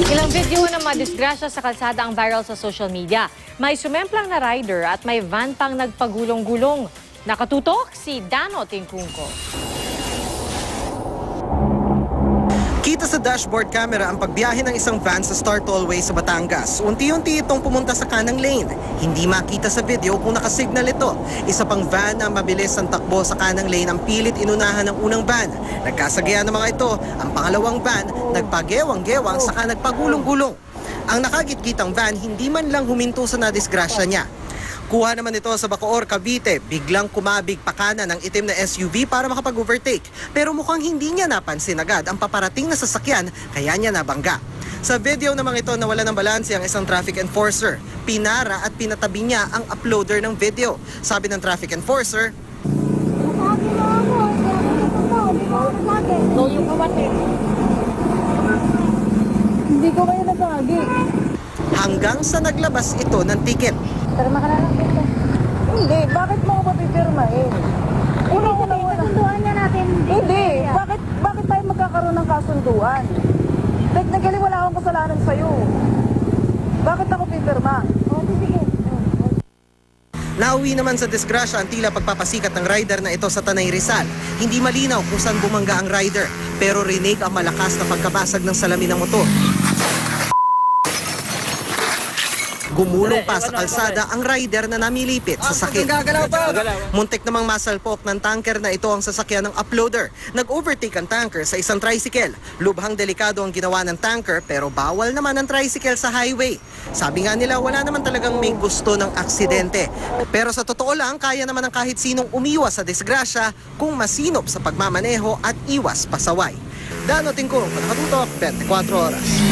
Ilang video ng mga disgrasya sa kalsada ang viral sa social media. May sumemplang na rider at may van pang nagpagulong-gulong. Nakatutok si Dano Tingkungko. Kita sa dashboard camera ang pagbiyahe ng isang van sa Star Tollway sa Batangas. Unti-unti itong pumunta sa kanang lane. Hindi makita sa video kung nakasignal ito. Isa pang van na mabilis ang takbo sa kanang lane ang pilit inunahan ng unang van. Nagkasagaya ng mga ito, ang pangalawang van nagpagewang-gewang saka nagpagulong-gulong. Ang nakagit-gitang van hindi man lang huminto sa nadisgrasya niya. Kuha naman ito sa Bacoor, Cavite. Biglang kumabig pakana ng itim na SUV para makapag-overtake. Pero mukhang hindi niya napansin agad ang paparating na sasakyan kaya niya nabangga. Sa video namang ito nawala ng balanse ang isang traffic enforcer. Pinara at pinatabi niya ang uploader ng video. Sabi ng traffic enforcer, Hindi ko kayo nasagi. hanggang sa naglabas ito ng ticket. Pirma ka na lang dito. Hindi, bakit mo ako pipirmahin? Una-una. Kasunduan na natin. Hindi, bakit tayo magkakaroon ng kasunduan? Technically, wala akong kasalanan sa'yo. Bakit ako pipirma? Sige. Nauwi naman sa disgrasya ang tila pagpapasikat ng rider na ito sa Tanay Rizal. Hindi malinaw kung saan bumangga ang rider, pero rinig ang malakas na pagkabasag ng salamin ng motor. Gumulong pa sa kalsada ang rider na namilipit sa sakit. Muntik namang masalpok ng tanker na ito ang sasakyan ng uploader. Nag-overtake ang tanker sa isang tricycle. Lubhang delikado ang ginawa ng tanker pero bawal naman ang tricycle sa highway. Sabi nga nila wala naman talagang may gusto ng aksidente. Pero sa totoo lang, kaya naman ng kahit sinong umiwas sa disgrasya kung masinop sa pagmamaneho at iwas pasaway. Dano Tingkungko, Nakatutok, 24 Oras.